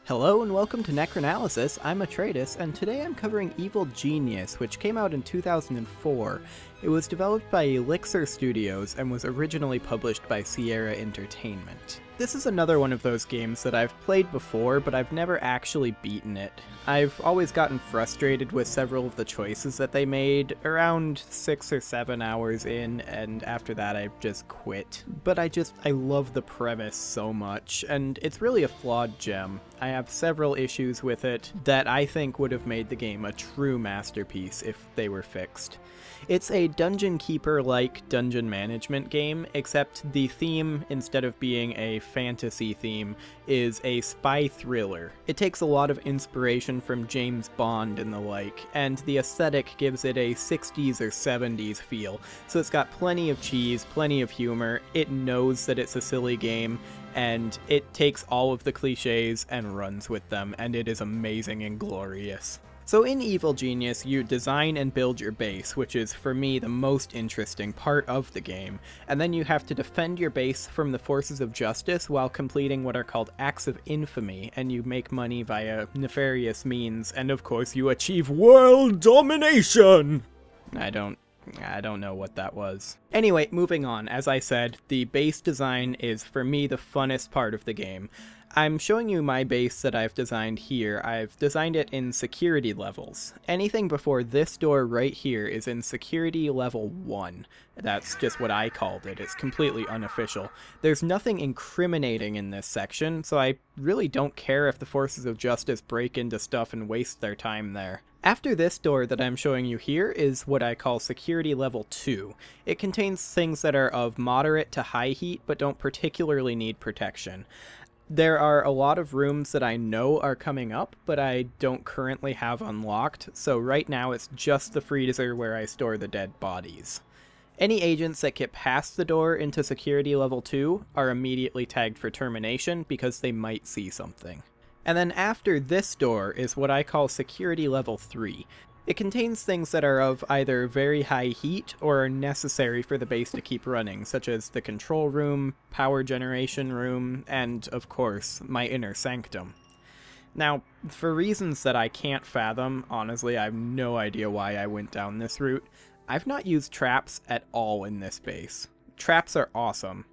Hello and welcome to Necronalysis. I'm Atreides, and today I'm covering Evil Genius, which came out in 2004. It was developed by Elixir Studios and was originally published by Sierra Entertainment. This is another one of those games that I've played before, but I've never actually beaten it. I've always gotten frustrated with several of the choices that they made around 6 or 7 hours in, and after that I just quit. But I love the premise so much, and it's really a flawed gem. I have several issues with it that I think would have made the game a true masterpiece if they were fixed. It's a dungeon keeper-like dungeon management game, except the theme, instead of being a fantasy theme, is a spy thriller. It takes a lot of inspiration from James Bond and the like, and the aesthetic gives it a 60s or 70s feel, so it's got plenty of cheese, plenty of humor, it knows that it's a silly game, and it takes all of the cliches and runs with them, and it is amazing and glorious. So in Evil Genius, you design and build your base, which is, for me, the most interesting part of the game, and then you have to defend your base from the forces of justice while completing what are called Acts of Infamy, and you make money via nefarious means, and of course you achieve world domination! I don't know what that was. Anyway, moving on. As I said, the base design is, for me, the funnest part of the game. I'm showing you my base that I've designed here. I've designed it in security levels. Anything before this door right here is in security level 1. That's just what I called it. It's completely unofficial. There's nothing incriminating in this section, so I really don't care if the forces of justice break into stuff and waste their time there. After this door that I'm showing you here is what I call security level 2. It contains things that are of moderate to high heat but don't particularly need protection. There are a lot of rooms that I know are coming up, but I don't currently have unlocked, so right now it's just the freezer where I store the dead bodies. Any agents that get past the door into security level 2 are immediately tagged for termination because they might see something. And then after this door is what I call security level 3. It contains things that are of either very high heat or are necessary for the base to keep running, such as the control room, power generation room, and, of course, my inner sanctum. Now, for reasons that I can't fathom, honestly, I have no idea why I went down this route, I've not used traps at all in this base. Traps are awesome.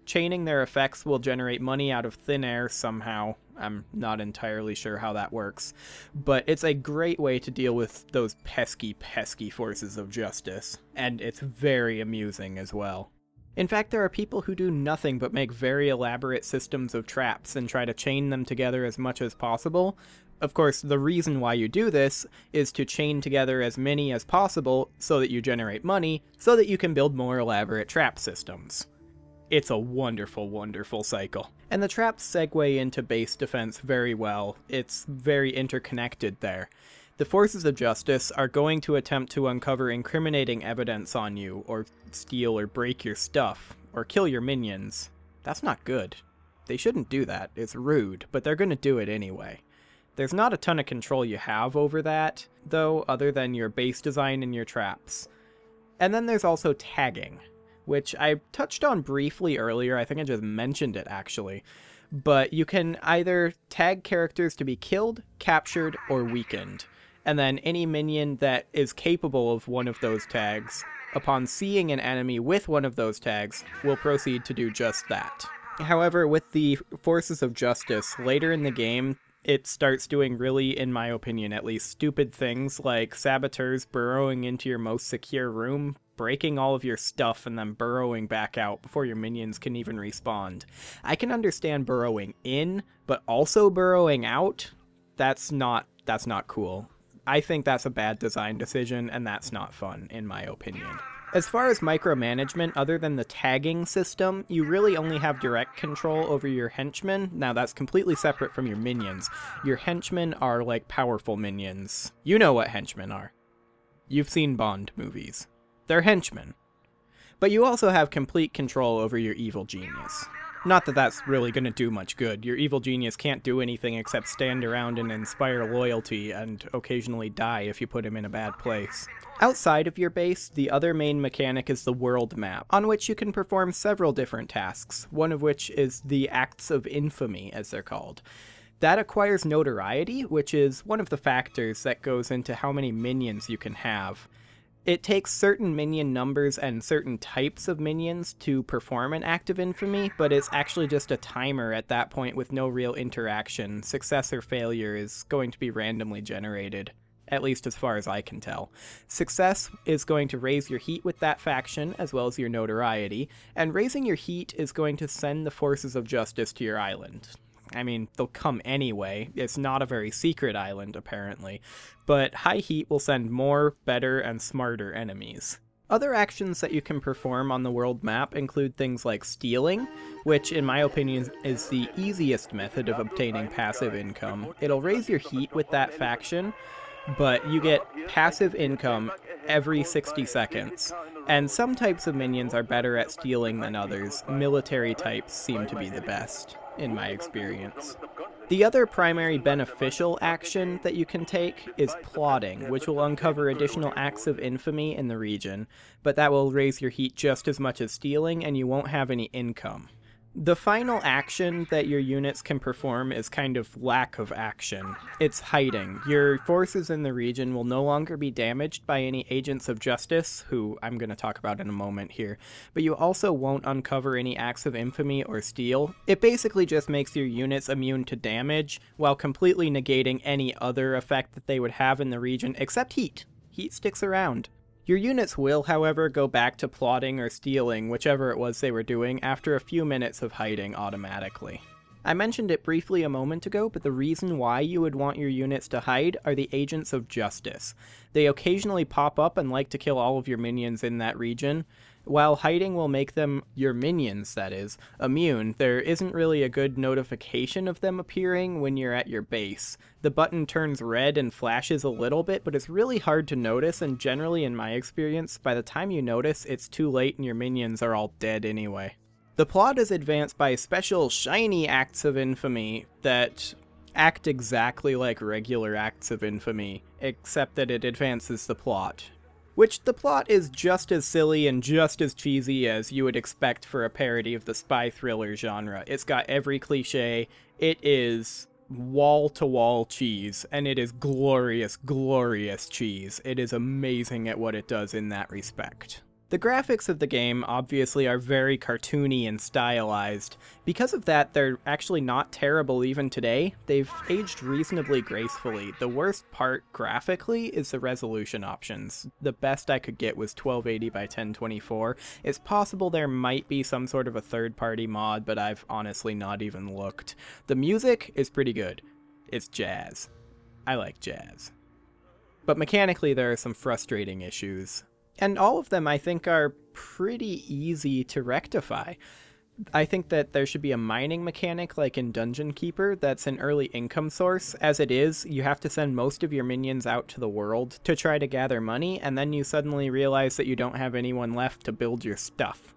Chaining their effects will generate money out of thin air somehow. I'm not entirely sure how that works, but it's a great way to deal with those pesky forces of justice, and it's very amusing as well. In fact, there are people who do nothing but make very elaborate systems of traps and try to chain them together as much as possible. Of course, the reason why you do this is to chain together as many as possible so that you generate money, so that you can build more elaborate trap systems. It's a wonderful, wonderful cycle. And the traps segue into base defense very well. It's very interconnected there. The forces of justice are going to attempt to uncover incriminating evidence on you, or steal or break your stuff, or kill your minions. That's not good. They shouldn't do that. It's rude, but they're going to do it anyway. There's not a ton of control you have over that, though, other than your base design and your traps. And then there's also tagging, which I touched on briefly earlier. I think I just mentioned it, actually. But you can either tag characters to be killed, captured, or weakened. And then any minion that is capable of one of those tags, upon seeing an enemy with one of those tags, will proceed to do just that. However, with the forces of justice, later in the game, it starts doing really, in my opinion at least, stupid things like saboteurs burrowing into your most secure room, breaking all of your stuff, and then burrowing back out before your minions can even respawn. I can understand burrowing in, but also burrowing out? That's not cool. I think that's a bad design decision, and that's not fun, in my opinion. As far as micromanagement, other than the tagging system, you really only have direct control over your henchmen. Now, that's completely separate from your minions. Your henchmen are like powerful minions. You know what henchmen are. You've seen Bond movies. They're henchmen. But you also have complete control over your evil genius. Not that that's really going to do much good. Your evil genius can't do anything except stand around and inspire loyalty and occasionally die if you put him in a bad place. Outside of your base, the other main mechanic is the world map, on which you can perform several different tasks, one of which is the Acts of Infamy, as they're called. That acquires notoriety, which is one of the factors that goes into how many minions you can have. It takes certain minion numbers and certain types of minions to perform an act of infamy, but it's actually just a timer at that point with no real interaction. Success or failure is going to be randomly generated, at least as far as I can tell. Success is going to raise your heat with that faction, as well as your notoriety, and raising your heat is going to send the forces of justice to your island. I mean, they'll come anyway. It's not a very secret island, apparently. But high heat will send more, better, and smarter enemies. Other actions that you can perform on the world map include things like stealing, which in my opinion is the easiest method of obtaining passive income. It'll raise your heat with that faction, but you get passive income every 60 seconds. And some types of minions are better at stealing than others. Military types seem to be the best, in my experience. The other primary beneficial action that you can take is plotting, which will uncover additional acts of infamy in the region, but that will raise your heat just as much as stealing, and you won't have any income. The final action that your units can perform is kind of lack of action. It's hiding. Your forces in the region will no longer be damaged by any agents of justice, who I'm going to talk about in a moment here, but you also won't uncover any acts of infamy or steal. It basically just makes your units immune to damage, while completely negating any other effect that they would have in the region, except heat. Heat sticks around. Your units will, however, go back to plotting or stealing, whichever it was they were doing, after a few minutes of hiding automatically. I mentioned it briefly a moment ago, but the reason why you would want your units to hide are the agents of justice. They occasionally pop up and like to kill all of your minions in that region. While hiding will make them, your minions that is, immune, there isn't really a good notification of them appearing when you're at your base. The button turns red and flashes a little bit, but it's really hard to notice, and generally in my experience, by the time you notice, it's too late and your minions are all dead anyway. The plot is advanced by special shiny acts of infamy that act exactly like regular acts of infamy, except that it advances the plot. Which the plot is just as silly and just as cheesy as you would expect for a parody of the spy thriller genre. It's got every cliche, it is wall-to-wall cheese, and it is glorious, glorious cheese. It is amazing at what it does in that respect. The graphics of the game obviously are very cartoony and stylized. Because of that, they're actually not terrible even today. They've aged reasonably gracefully. The worst part graphically is the resolution options. The best I could get was 1280 by 1024. It's possible there might be some sort of a third-party mod, but I've honestly not even looked. The music is pretty good. It's jazz. I like jazz. But mechanically there are some frustrating issues. And all of them, I think, are pretty easy to rectify. I think that there should be a mining mechanic like in Dungeon Keeper that's an early income source. As it is, you have to send most of your minions out to the world to try to gather money, and then you suddenly realize that you don't have anyone left to build your stuff.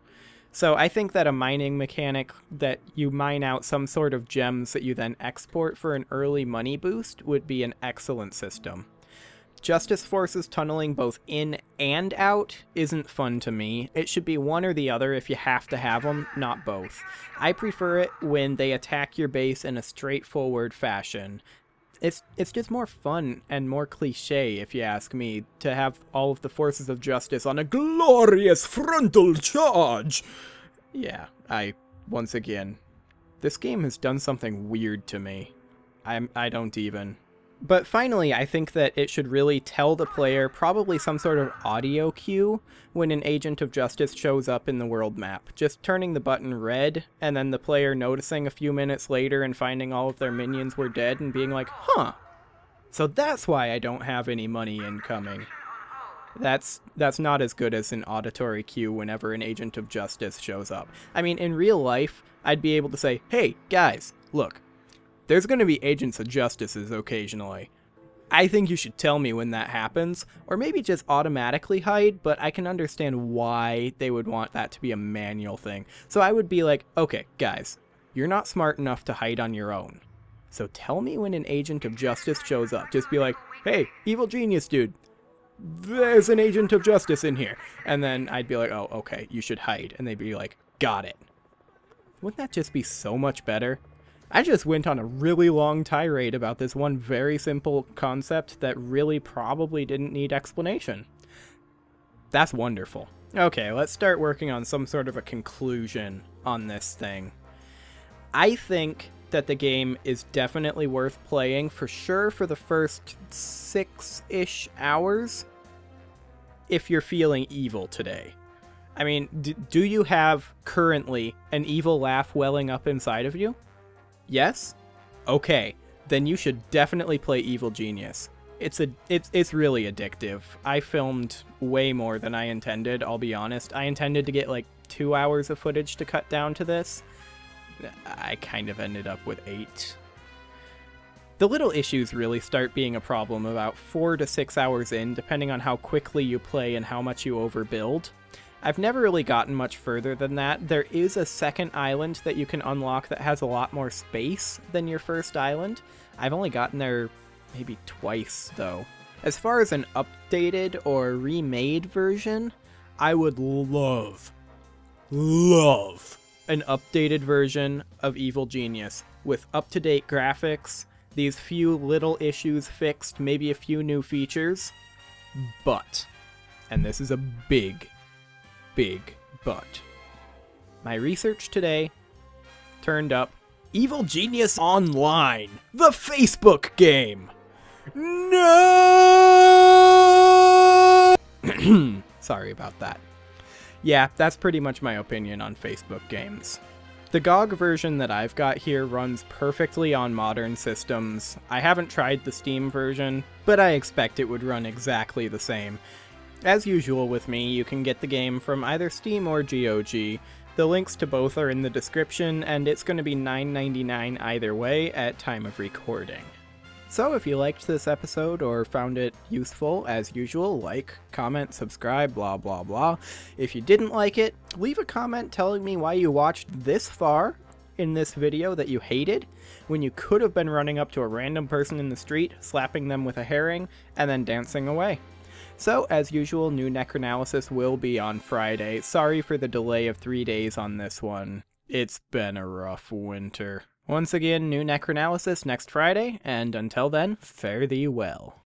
So I think that a mining mechanic that you mine out some sort of gems that you then export for an early money boost would be an excellent system. Justice forces tunneling both in and out isn't fun to me. It should be one or the other if you have to have them, not both. I prefer it when they attack your base in a straightforward fashion. It's just more fun and more cliche, if you ask me, to have all of the forces of justice on a glorious frontal charge! Yeah, once again, this game has done something weird to me. I don't even... But finally, I think that it should really tell the player probably some sort of audio cue when an agent of justice shows up in the world map. Just turning the button red, and then the player noticing a few minutes later and finding all of their minions were dead and being like, huh, so that's why I don't have any money incoming. That's not as good as an auditory cue whenever an agent of justice shows up. I mean, in real life, I'd be able to say, hey, guys, look. There's going to be agents of justices occasionally. I think you should tell me when that happens, or maybe just automatically hide, but I can understand why they would want that to be a manual thing. So I would be like, okay, guys, you're not smart enough to hide on your own. So tell me when an agent of justice shows up. Just be like, hey, evil genius dude, there's an agent of justice in here. And then I'd be like, oh, okay, you should hide. And they'd be like, got it. Wouldn't that just be so much better? I just went on a really long tirade about this one very simple concept that really probably didn't need explanation. That's wonderful. Okay, let's start working on some sort of a conclusion on this thing. I think that the game is definitely worth playing for sure for the first 6-ish hours if you're feeling evil today. I mean, do you have currently an evil laugh welling up inside of you? Yes? Okay, then you should definitely play Evil Genius. It's really addictive. I filmed way more than I intended, I'll be honest. I intended to get like 2 hours of footage to cut down to this. I kind of ended up with 8. The little issues really start being a problem about 4 to 6 hours in, depending on how quickly you play and how much you overbuild. I've never really gotten much further than that. There is a second island that you can unlock that has a lot more space than your first island. I've only gotten there maybe twice, though. As far as an updated or remade version, I would love an updated version of Evil Genius with up-to-date graphics, these few little issues fixed, maybe a few new features, but, and this is a big but, my research today turned up Evil Genius Online, the Facebook game. No! Sorry about that. Yeah, that's pretty much my opinion on Facebook games. The GOG version that I've got here runs perfectly on modern systems. I haven't tried the Steam version, but I expect it would run exactly the same. As usual with me, you can get the game from either Steam or GOG. The links to both are in the description, and it's going to be $9.99 either way at time of recording. So if you liked this episode or found it useful, as usual, like, comment, subscribe, blah blah blah. If you didn't like it, leave a comment telling me why you watched this far in this video that you hated, when you could have been running up to a random person in the street, slapping them with a herring, and then dancing away. So, as usual, new Necronalysis will be on Friday. Sorry for the delay of 3 days on this one. It's been a rough winter. Once again, new Necronalysis next Friday, and until then, fare thee well.